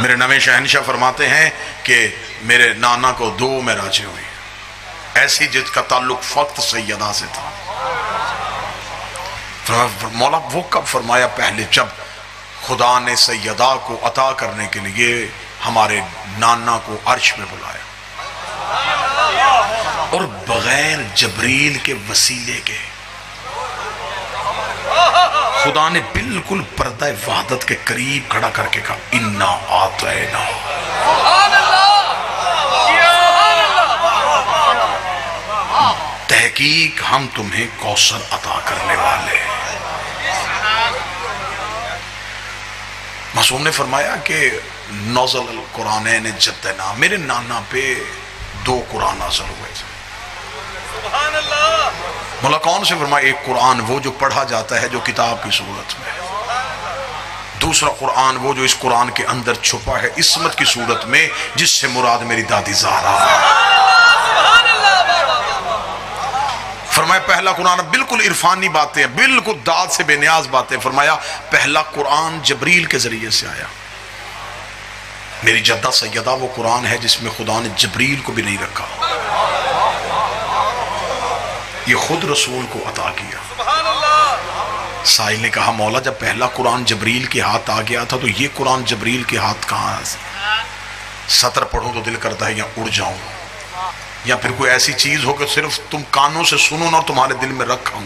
میرے نویں شہنشاہ فرماتے ہیں کہ میرے نانا کو 2 معراجیں ہوئی، ایسی جس کا تعلق فقط سیدہ سے تھا۔ مولا وہ کب فرمایا؟ پہلے جب خدا نے سیدہ کو عطا کرنے کے لیے ہمارے نانا کو عرش میں بلایا، اور بغیر جبریل کے وسیلے کے خدا نے بالکل پردہ وحدت کے قریب کھڑا کر کے کہا انا آتینا۔ تحقیق ہم تمہیں کوثر عطا کرنے والے ہیں۔ معصوم نے فرمایا کہ نزل القرآنین جدنا، میرے نانا پہ 2 قرآن نازل ہوئے تھے۔ مولا کون سے فرمایا؟ ایک قرآن وہ جو پڑھا جاتا ہے جو کتاب کی صورت میں، دوسرا قرآن وہ جو اس قرآن کے اندر چھپا ہے عصمت کی صورت میں، جس سے مراد میری دادی زہرا ہے۔ فرمایا پہلا قرآن بالکل عرفانی باتیں، بالکل داد سے بے نیاز باتیں۔ فرمایا پہلا قرآن جبریل کے ذریعے سے آیا۔ میری جدہ سیدہ وہ قرآن ہے جس میں خدا نے جبریل کو بھی نہیں رکھا، یہ خود رسول کو عطا کیا۔ سائل نے کہا مولا جب پہلا قرآن جبریل کے ہاتھ آ گیا تھا تو یہ قرآن جبریل کے ہاتھ کہاں ہے؟ سطر پڑھوں تو دل کرتا ہے یا اڑ جاؤں، یا پھر کوئی ایسی چیز ہو کہ صرف تم کانوں سے سنو اور تمہارے دل میں رکھوں۔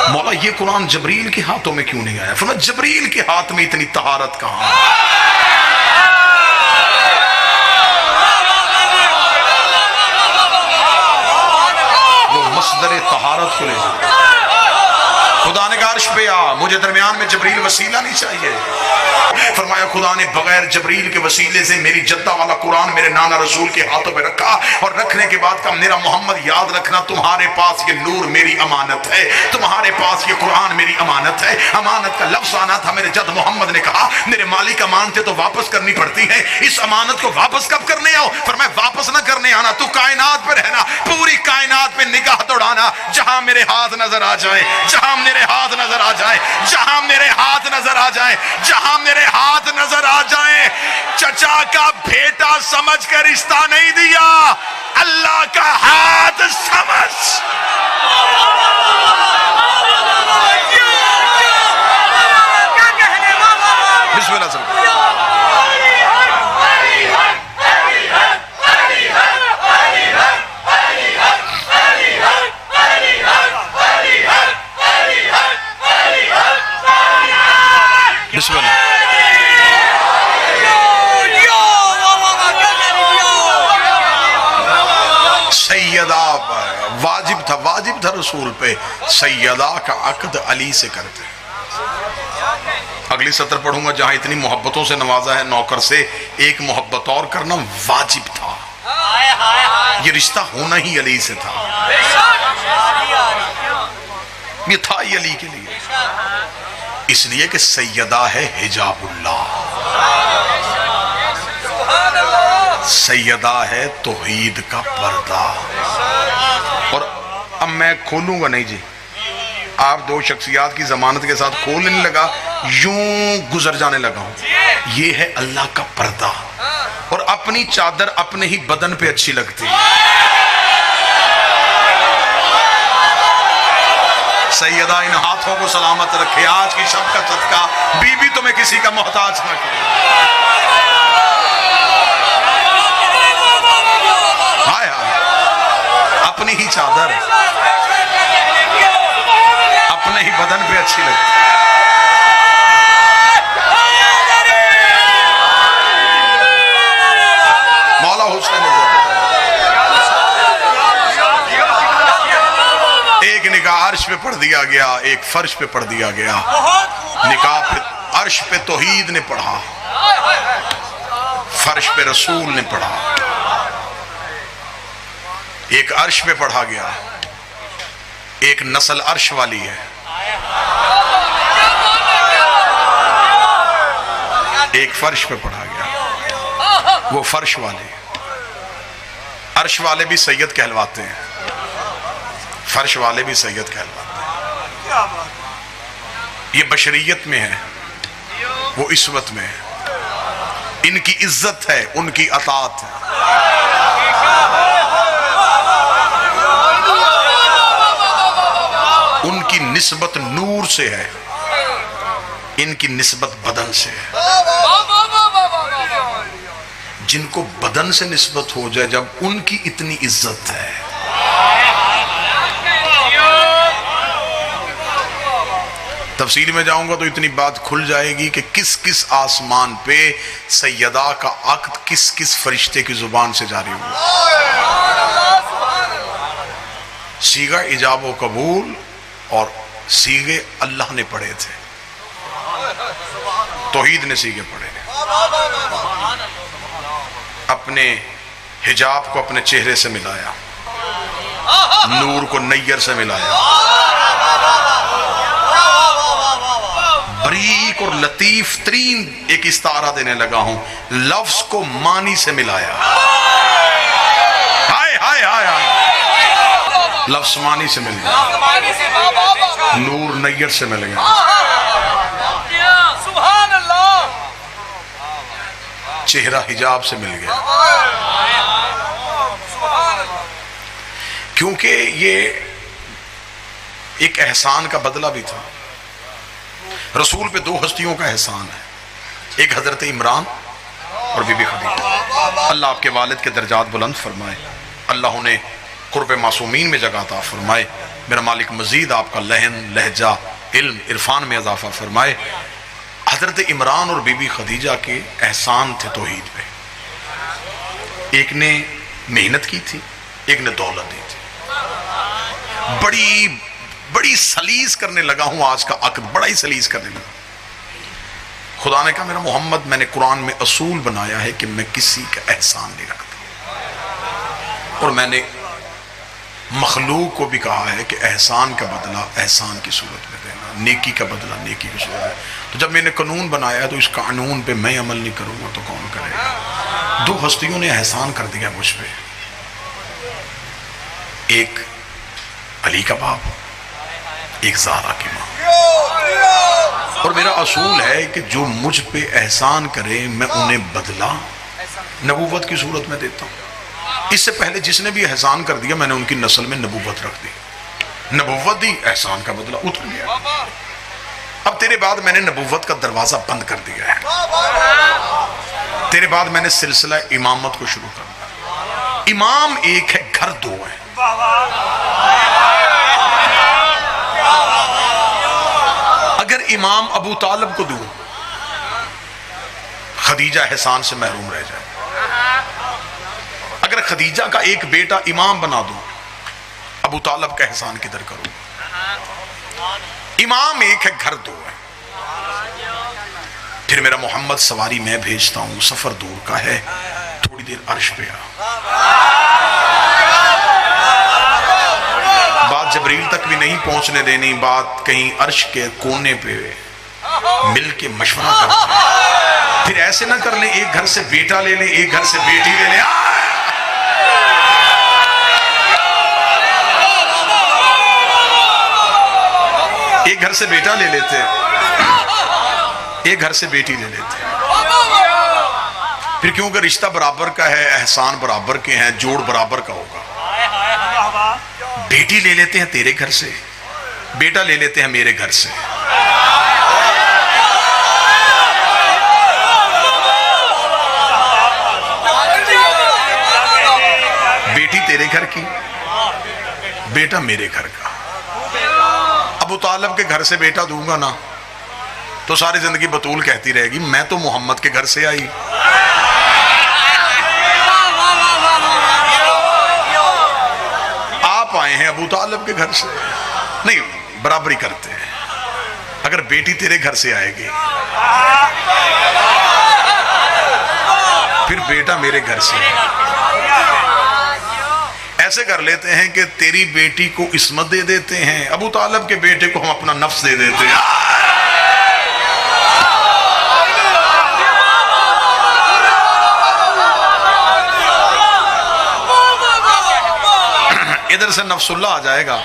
مولا یہ قرآن جبریل کے ہاتھوں میں کیوں نہیں آیا؟ فرمایا جبریل کے ہاتھ میں اتنی طہارت کہاں ہے؟ وہ مصدر طہارت کو لے جائے۔ خدا نے کہا عرش پہ آ، مجھے درمیان میں جبریل وسیلہ نہیں چاہیے۔ فرمایا خدا نے بغیر جبریل کے وسیلے سے میری جدہ والا قرآن میرے نانا رسول کے ہاتھوں پہ رکھا، اور رکھنے کے بعد کہا میرا محمد یاد رکھنا تمہارے پاس یہ نور میری امانت ہے، تمہارے پاس یہ قرآن میری امانت ہے۔ امانت کا لفظ آنا تھا، میرے جد محمد نے کہا میرے مالک امانتیں تو واپس کرنی پڑتی ہیں، اس امانت کو واپس کب کرنے آؤ؟ فرمایا واپس نہ کرنے آنا، تو کائنات پہ رہنا، پوری کائنات پہ نگاہ دوڑانا، جہاں میرے ہاتھ نظر آ جائیں، جہاں میرے ہاتھ نظر آ جائیں، جہاں میرے ہاتھ نظر آ جائیں، جہاں میرے ہاتھ نظر آ جائیں۔ چچا کا بیٹا سمجھ کر رشتہ نہیں دیا، اللہ کا ہاتھ سمجھ۔ بسم اللہ سلام۔ بسم اللہ۔ سیدہ واجب تھا رسول پہ، سیدہ کا عقد علی سے کرتے۔ اگلی سطر پڑھوں گا جہاں اتنی محبتوں سے نوازا ہے نوکر سے، ایک محبت اور کرنا واجب تھا، یہ رشتہ ہونا ہی علی سے تھا، یہ تھا ہی علی کے لیے، اس لیے کہ سیدہ ہے حجاب اللہ، سیدہ ہے توحید کا پردہ۔ اور اب میں کھولوں گا نہیں جی، آپ 2 شخصیات کی ضمانت کے ساتھ کھولنے نہیں لگا، یوں گزر جانے لگا ہوں، یہ ہے اللہ کا پردہ، اور اپنی چادر اپنے ہی بدن پہ اچھی لگتی ہے۔ سیدہ ان ہاتھوں کو سلامت رکھے، آج کی شب کا صدقہ بی بی تمہیں کسی کا محتاج نہ کرے۔ ہائے ہائے، اپنی ہی چادر اپنے ہی بدن پہ اچھی لگتی۔ مولا حسین ایک نکاح عرش پہ پڑھ دیا گیا، ایک فرش پہ پڑھ دیا گیا۔ نکاح پہ عرش پہ توحید نے پڑھا، فرش پہ رسول نے پڑھا، ایک عرش پہ پڑھا گیا، ایک نسل عرش والی ہے، ایک فرش پہ پڑھا گیا، وہ فرش والے۔ عرش والے بھی سید کہلواتے ہیں، فرش والے بھی سید کہلواتے ہیں، یہ بشریت میں ہے، وہ عصمت میں ہے۔ ان کی عزت ہے، ان کی اطاعت ہے۔ ان کی نسبت نور سے ہے، ان کی نسبت بدن سے ہے۔ جن کو بدن سے نسبت ہو جائے، جب ان کی اتنی عزت ہے، تفصیل میں جاؤں گا تو اتنی بات کھل جائے گی کہ کس کس آسمان پہ سیدہ کا عقد کس کس فرشتے کی زبان سے جاری ہوا۔ صیغہ ایجاب و قبول اور صیغے اللہ نے پڑھے تھے، توحید نے صیغے پڑھے، اپنے حجاب کو اپنے چہرے سے ملایا، نور کو نیر سے ملایا، بریک اور لطیف ترین ایک استعارہ دینے لگا ہوں، لفظ کو معنی سے ملایا۔ ہائے ہائے ہائے ہائے، لفظ معنی سے مل گیا، نور نیر سے مل گیا، چہرہ حجاب سے مل گیا۔ کیونکہ یہ ایک احسان کا بدلہ بھی تھا۔ رسول پہ دو ہستیوں کا احسان ہے، ایک حضرت عمران اور بی بی خدیجہ۔ اللہ آپ کے والد کے درجات بلند فرمائے، اللہ انہیں قرب معصومین میں جگہ عطا فرمائے، میرا مالک مزید آپ کا لہن لہجہ علم عرفان میں اضافہ فرمائے۔ حضرت عمران اور بی بی خدیجہ کے احسان تھے توحید پہ، ایک نے محنت کی تھی، ایک نے دولت دی تھی۔ بڑی سلیس کرنے لگا ہوں آج کا عقد، بڑا ہی سلیس کرنے لگا۔ خدا نے کہا میرا محمد، میں نے قرآن میں اصول بنایا ہے کہ میں کسی کا احسان نہیں رکھتا، اور میں نے مخلوق کو بھی کہا ہے کہ احسان کا بدلہ احسان کی صورت میں دینا، نیکی کا بدلہ نیکی کی صورت میں۔ تو جب میں نے قانون بنایا ہے تو اس قانون پہ میں عمل نہیں کروں گا تو کون کرے گا؟ دو ہستیوں نے احسان کر دیا مجھ پہ، ایک علی کا باپ، ایک زہرا کی ماں۔ اور میرا اصول ہے کہ جو مجھ پہ احسان کرے میں انہیں بدلہ نبوت کی صورت میں دیتا ہوں۔ اس سے پہلے جس نے بھی احسان کر دیا میں نے ان کی نسل میں نبوت رکھ دی، نبوت دی، احسان کا بدلہ اتر گیا۔ اب تیرے بعد میں نے نبوت کا دروازہ بند کر دیا ہے، تیرے بعد میں نے سلسلہ امامت کو شروع کر دیا۔ امام ایک ہے، گھر دو ہے۔ اگر امام ابو طالب کو دوں، خدیجہ احسان سے محروم رہ جائے۔ اگر خدیجہ کا ایک بیٹا امام بنا دوں، ابو طالب کا احسان کدھر کروں؟ امام ایک ہے، گھر دو ہے۔ پھر میرا محمد سواری میں بھیجتا ہوں، سفر دور کا ہے، تھوڑی دیر عرش پہ آ۔ بات جبریل تک بھی نہیں پہنچنے دینی، بات کہیں عرش کے کونے پہ مل کے مشورہ کرتے ہیں۔ پھر ایسے نہ کر لیں ایک گھر سے بیٹا لے لیں، ایک گھر سے بیٹی لے لیں۔ ایک گھر سے بیٹا لے لیتے، ایک گھر سے بیٹی لے لیتے۔ پھر کیونکہ رشتہ برابر کا ہے، احسان برابر کے ہیں، جوڑ برابر کا ہوگا۔ بیٹی لے لیتے ہیں تیرے گھر سے، بیٹا لے لیتے ہیں میرے گھر سے۔ بیٹی تیرے گھر کی، بیٹا میرے گھر کا۔ ابو طالب کے گھر سے بیٹا دوں گا نا تو ساری زندگی بطول کہتی رہے گی میں تو محمد کے گھر سے آئی۔ آپ آئے ہیں ابو طالب کے گھر سے، نہیں برابری کرتے ہیں۔ اگر بیٹی تیرے گھر سے آئے گی پھر بیٹا میرے گھر سے۔ ایسے کر لیتے ہیں کہ تیری بیٹی کو عصمت دے دیتے ہیں، ابو طالب کے بیٹے کو ہم اپنا نفس دے دیتے ہیں۔ ادھر سے نفس اللہ آ جائے گا،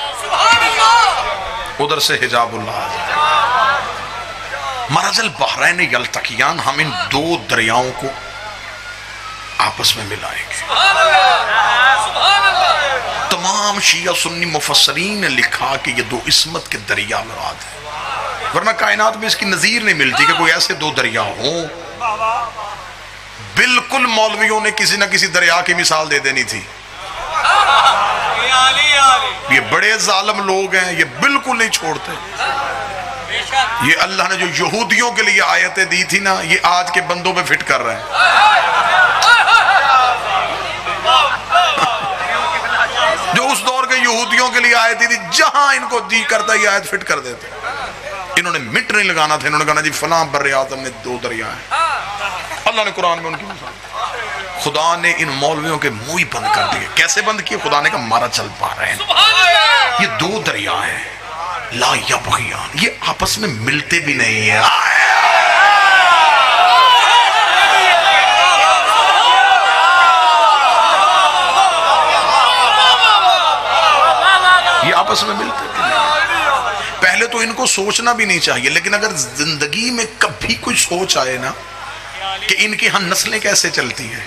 ادھر سے حجاب اللہ آ جائے گا۔ مرج البحرین یلتقیان، ہم ان دو دریاؤں کو آپس میں ملائیں گے۔ تمام شیعہ سنی مفسرین نے لکھا کہ یہ دو عصمت کے دریا مراد ہیں، ورنہ کائنات میں اس کی نظیر نہیں ملتی کہ کوئی ایسے دو دریا ہوں۔ بالکل مولویوں نے کسی نہ کسی دریا کی مثال دے دینی تھی۔ یہ بڑے ظالم لوگ ہیں، یہ بالکل نہیں چھوڑتے۔ یہ اللہ نے جو یہودیوں کے لیے آیتیں دی تھی نا، یہ آج کے بندوں پہ فٹ کر رہے ہیں۔ جو اس دور کے یہودیوں کے لیے آیتیں تھی، جہاں ان کو جی کرتا یہ آیت فٹ کر دیتے۔ انہوں نے مٹ نہیں لگانا تھا، انہوں نے کہا جی فلاں بر اعظم میں دو دریا ہیں۔ اللہ نے قرآن میں ان کی مثال، خدا نے ان مولویوں کے منہ ہی بند کر دیے۔ کیسے بند کیے؟ خدا نے کہا مارا چل پا رہے ہیں، یہ دو دریا ہیں، لا یبغیان، یہ آپس میں ملتے بھی نہیں ہیں۔ یہ آپس میں ملتے بھی نہیں۔ پہلے تو ان کو سوچنا بھی نہیں چاہیے، لیکن اگر زندگی میں کبھی کوئی سوچ آئے نا کہ ان کی ہاں نسلیں کیسے چلتی ہیں،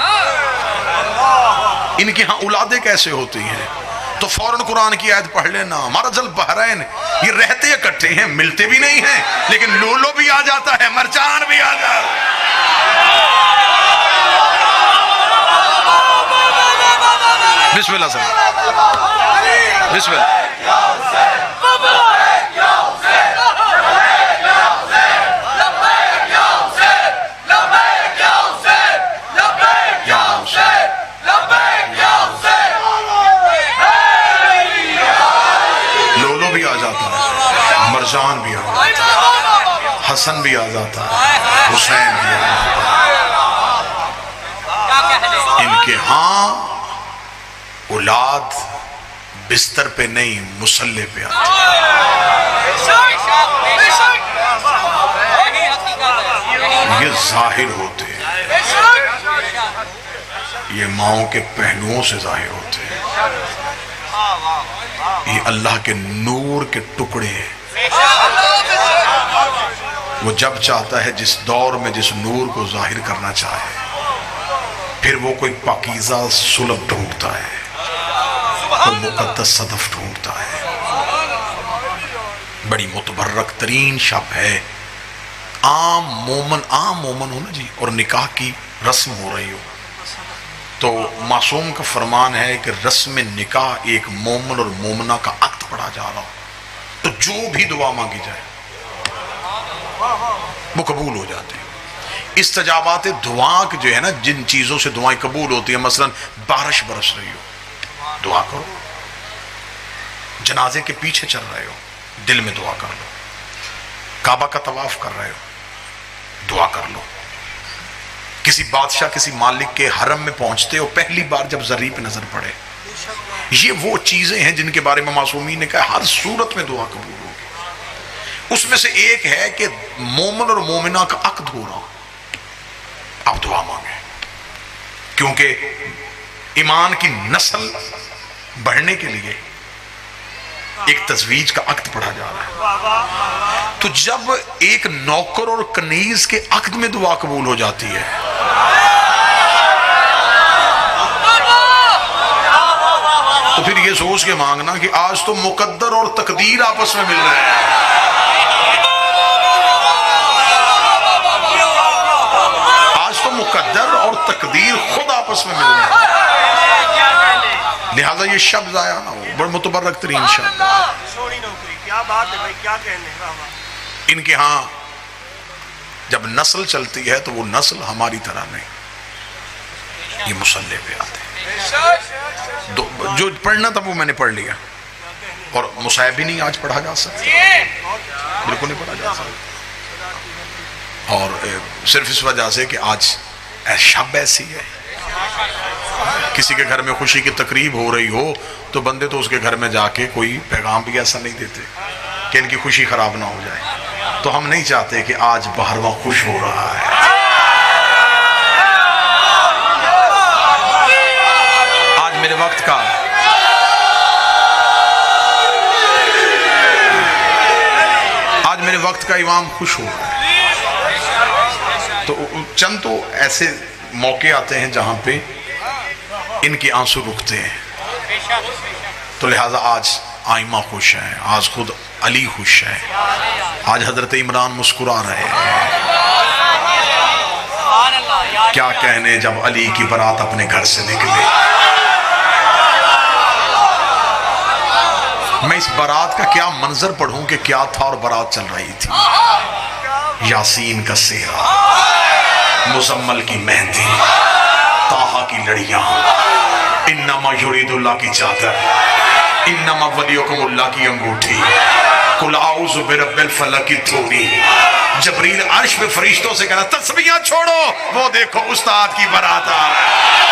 ان کی ہاں اولادیں کیسے ہوتی ہیں، تو فوراً قرآن کی آیت پڑھ لینا، مرج البحرین، یہ رہتے اکٹھے ہیں، ملتے بھی نہیں ہیں، لیکن لولو بھی آ جاتا ہے، مرجان بھی آ جاتا ہے۔ بسم اللہ صلی بسم اللہ۔ لولو بھی آ جاتا ہے، مرجان بھی آ جاتا ہے، حسن بھی آ جاتا ہے، حسین بھی آ جاتا ہے۔ ان کے ہاں اولاد بستر پہ نہیں مصلے پہ آتی ہے، یہ ظاہر ہوتے ہیں، یہ ماؤں کے پہلوؤں سے ظاہر ہوتے ہیں، یہ اللہ کے نور کے ٹکڑے ہیں۔ وہ جب چاہتا ہے جس دور میں جس نور کو ظاہر کرنا چاہے، پھر وہ کوئی پاکیزہ سلب ڈھونڈتا ہے، کوئی مقدس صدف ڈھونڈتا ہے۔ بڑی متبرک ترین شب ہے، عام مومن ہو نا جی، اور نکاح کی رسم ہو رہی ہو، تو معصوم کا فرمان ہے کہ رسم نکاح ایک مومن اور مومنہ کا عقد پڑھا جا رہا ہو، تو جو بھی دعا مانگی جائے وہ قبول ہو جاتے ہیں۔ استجابات دعا جو ہے نا، جن چیزوں سے دعائیں قبول ہوتی ہیں، مثلا بارش برس رہی ہو، دعا کرو۔ جنازے کے پیچھے چل رہے ہو، دل میں دعا کر لو۔ کعبہ کا طواف کر رہے ہو، دعا کر لو۔ کسی بادشاہ کسی مالک کے حرم میں پہنچتے ہو، پہلی بار جب زری پہ نظر پڑے، یہ وہ چیزیں ہیں جن کے بارے میں معصومین نے کہا ہر صورت میں دعا قبول ہوگی۔ اس میں سے ایک ہے کہ مومن اور مومنہ کا عقد ہو رہا، آپ دعا مانگیں، کیونکہ ایمان کی نسل بڑھنے کے لیے ایک تزویج کا عقد پڑھا جا رہا ہے۔ تو جب ایک نوکر اور کنیز کے عقد میں دعا قبول ہو جاتی ہے، تو پھر یہ سوچ کے مانگنا کہ آج تو مقدر اور تقدیر آپس میں مل رہے ہیں، آج تو مقدر اور تقدیر خود آپس میں مل رہے ہیں، لہذا یہ شب ضائع نہ ہو۔ بڑا متبرک ترین شب، ان کے ہاں جب نسل چلتی ہے تو وہ نسل ہماری طرح نہیں، یہ مصلے پہ آتے ہیں۔ جو پڑھنا تھا وہ میں نے پڑھ لیا، اور مصائب بھی نہیں آج پڑھا جا سکتا، بالکل نہیں پڑھا جا سکتا، اور صرف اس وجہ سے کہ آج شب ایسی ہے۔ کسی کے گھر میں خوشی کی تقریب ہو رہی ہو تو بندے تو اس کے گھر میں جا کے کوئی پیغام بھی ایسا نہیں دیتے کہ ان کی خوشی خراب نہ ہو جائے، تو ہم نہیں چاہتے کہ آج بہرواں خوش ہو رہا ہے۔ آج میرے وقت کا امام خوش ہو رہا ہے، تو چند تو ایسے موقع آتے ہیں جہاں پہ ان کے آنسو رکتے ہیں. تو لہٰذا آج آئمہ خوش ہے، آج خود علی خوش ہے، آج حضرت عمران مسکرا رہے ہیں. کیا کہنے جب علی کی برات اپنے گھر سے نکلے. میں اس برات کا کیا منظر پڑھوں کہ کیا تھا اور برات چل رہی تھی. یاسین کا سہرا، مزمل کی مہندی، طٰہٰ کی لڑیاں، انما یرید اللہ کی چادر، انما ولیکم اللہ کی انگوٹھی، قل اعوذ برب الفلق کی تھوڑی. جبریل عرش پہ فرشتوں سے کہنا تسبیحاں چھوڑو، وہ دیکھو استاد کی برات آ رہا ہے.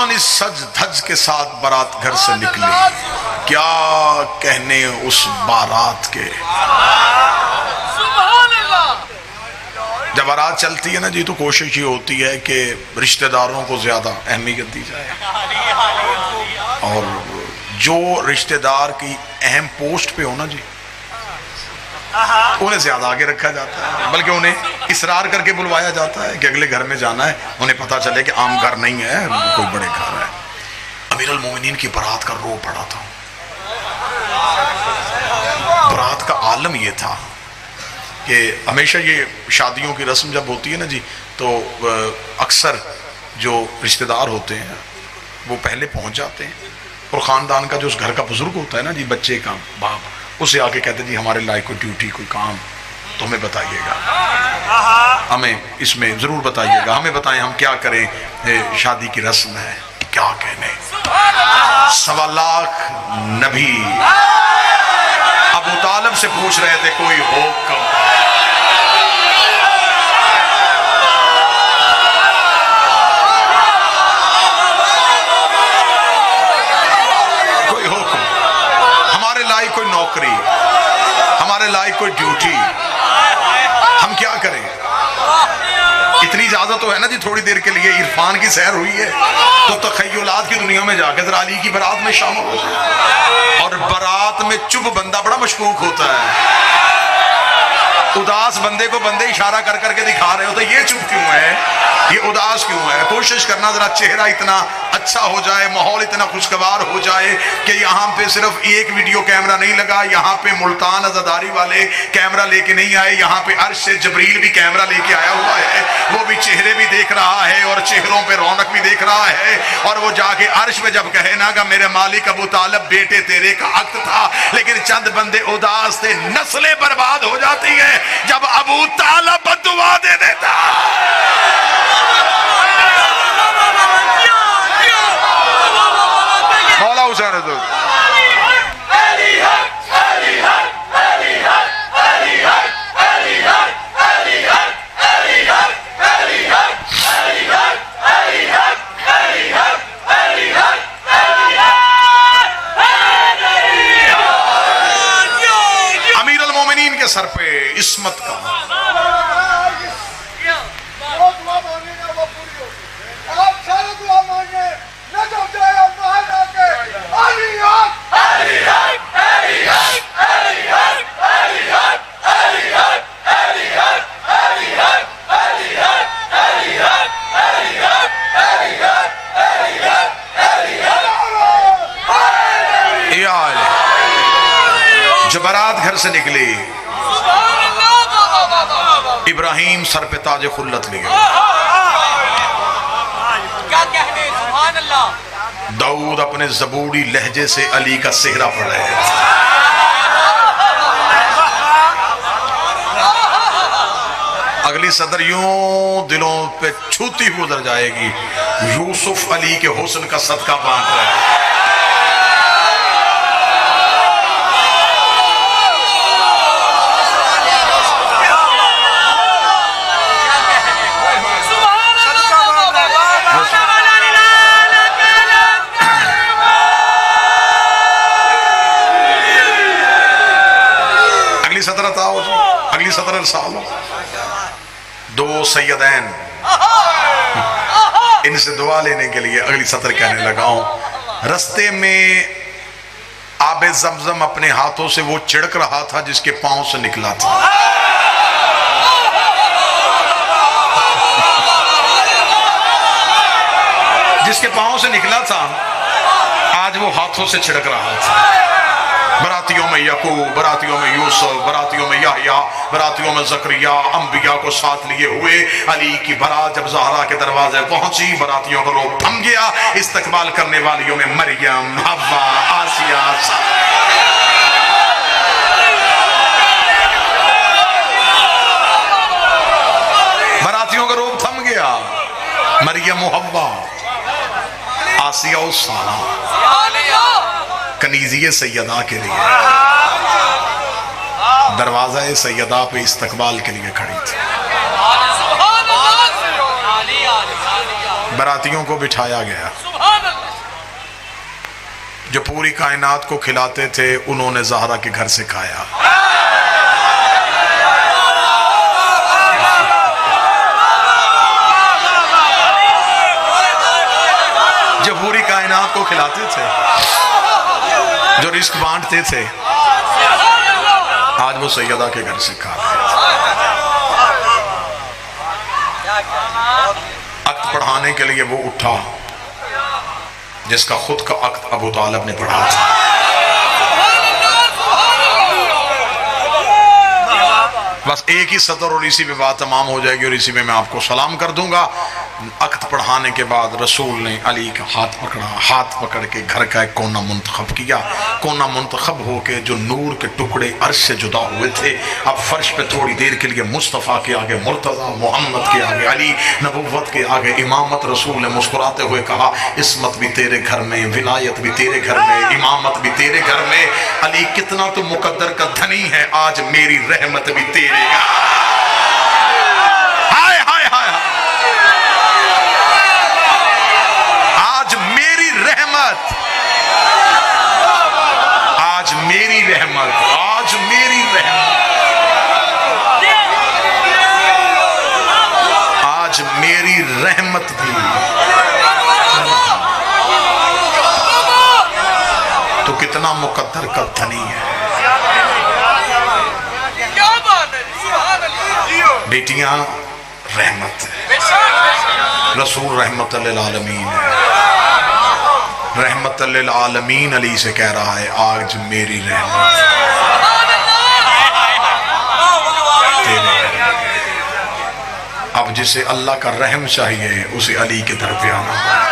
اس سج دھج کے ساتھ بارات گھر سے نکلی. کیا کہنے اس بارات کے. جب بارات چلتی ہے نا جی تو کوشش یہ ہوتی ہے کہ رشتہ داروں کو زیادہ اہمیت دی جائے، اور جو رشتہ دار کی اہم پوسٹ پہ ہونا جی انہیں زیادہ آگے رکھا جاتا ہے، بلکہ انہیں اصرار کر کے بلوایا جاتا ہے کہ اگلے گھر میں جانا ہے. انہیں پتا چلے کہ عام گھر نہیں ہے، کوئی بڑے گھر ہے. امیر المومنین کی برات کا رو پڑا تھا. برات کا عالم یہ تھا کہ ہمیشہ یہ شادیوں کی رسم جب ہوتی ہے نا جی تو اکثر جو رشتہ دار ہوتے ہیں وہ پہلے پہنچ جاتے ہیں، اور خاندان کا جو اس گھر کا بزرگ ہوتا ہے نا جی، بچے کا باپ، اسے آ کے کہتے ہیں جی ہمارے لائق کوئی ڈیوٹی کوئی کام تو ہمیں بتائیے گا، ہمیں اس میں ضرور بتائیے گا، ہمیں بتائیں ہم کیا کریں. شادی کی رسم ہے. کیا کہنے 1.25 لاکھ نبی ابو طالب سے پوچھ رہے تھے کوئی حکم. کوئی حکم، ہمارے لائق کوئی نوکری، ہمارے لائق کوئی ڈیوٹی، ہم کیا کریں. اتنی اجازت تو ہے نا جی تھوڑی دیر کے لیے عرفان کی سیر ہوئی ہے تو تخیلات کی دنیا میں جا کے ذرا علی کی برات میں شامل ہو جائے. اور برات میں چپ بندہ بڑا مشکوک ہوتا ہے. اداس بندے کو بندے اشارہ کر کر کے دکھا رہے ہوتے یہ چپ کیوں ہے، یہ اداس کیوں ہے. کوشش کرنا ذرا چہرہ اتنا اچھا ہو جائے، ماحول اتنا خوشگوار ہو جائے کہ یہاں پہ صرف ایک ویڈیو کیمرہ نہیں لگا، یہاں پہ ملتان عزاداری والے کیمرہ لے کے نہیں آئے، یہاں پہ عرش سے جبریل بھی کیمرہ لے کے آیا ہوا ہے. وہ بھی چہرے بھی دیکھ رہا ہے اور چہروں پہ رونق بھی دیکھ رہا ہے. اور وہ جا کے عرش میں جب کہے نا کہ میرے مالک ابو طالب بیٹے تیرے کا حق تھا، لیکن چند بندے اداس تھے، نسلیں برباد ہو جاتی ہیں جب ابو طالب بددعا دے دیتا. مولا حسین حضور امیر المومنین کے سر پہ عصمت کا جو برات گھر سے نکلی ابراہیم سر پہ تاج خلت لے گئے. داؤد اپنے زبوری لہجے سے علی کا سہرا پڑھ رہے ہیں. اگلی صدر یوں دلوں پہ چھوتی ہوئی ادھر جائے گی. یوسف علی کے حسن کا صدقہ بانٹ رہے ہیں. سطر عطا جی، اگلی سطر ارسال ہو. دو سیدین، ان سے دعا لینے کے لیے اگلی سطر کہنے لگا ہوں. رستے میں آب زمزم اپنے ہاتھوں سے وہ چھڑک رہا تھا جس کے پاؤں سے نکلا تھا. جس کے پاؤں سے نکلا تھا آج وہ ہاتھوں سے چھڑک رہا تھا. براتیوں میں یعقوب، براتیوں میں یوسف، براتیوں میں یحییٰ، براتیوں میں زکریا، انبیاء کو ساتھ لیے ہوئے علی کی برات جب زہرا کے دروازے پہنچی، براتیوں کا روب تھم گیا. استقبال کرنے والیوں میں مریم، حوا، آسیہ، براتیوں کا روب تھم گیا. مریم و حوا، آسیہ و سارہ کنیزی سیدہ کے لیے دروازہ سیدہ پہ استقبال کے لیے کھڑی تھی. براتیوں کو بٹھایا گیا. جو پوری کائنات کو کھلاتے تھے انہوں نے زہرا کے گھر سے کھایا. جو پوری کائنات کو کھلاتے تھے، جو رزق بانٹتے تھے، آج وہ سیدہ کے گھر سے کھا رہے تھے. عقد پڑھانے کے لیے وہ اٹھا جس کا خود کا عقد ابو طالب نے پڑھا تھا. بس ایک ہی سطر اور اسی پہ بات تمام ہو جائے گی اور اسی میں آپ کو سلام کر دوں گا. عقد پڑھانے کے بعد رسول نے علی کا ہاتھ پکڑا. ہاتھ پکڑ کے گھر کا ایک کونا منتخب کیا. کونا منتخب ہو کے جو نور کے ٹکڑے عرش سے جدا ہوئے تھے اب فرش پہ تھوڑی دیر کے لیے مصطفیٰ کے آگے مرتضیٰ، محمد کے آگے علی، نبوت کے آگے امامت. رسول نے مسکراتے ہوئے کہا عصمت بھی تیرے گھر میں، ولایت بھی تیرے گھر میں، امامت بھی تیرے گھر میں. علی کتنا تو مقدر کا دھنی ہے، آج میری رحمت بھی تیرے گا. ہائے ہائے ہائے، آج میری رحمت، آج میری رحمت، آج میری رحمت، آج میری رحمت بھی. تو کتنا مقدر کا دھنی ہے. بیٹیاں رحمت ہے. رسول رحمت للعالمین ہے. رحمت للعالمین علی سے کہہ رہا ہے آج میری رحمت اب جسے اللہ کا رحم چاہیے اسے علی کے در پہ آنا.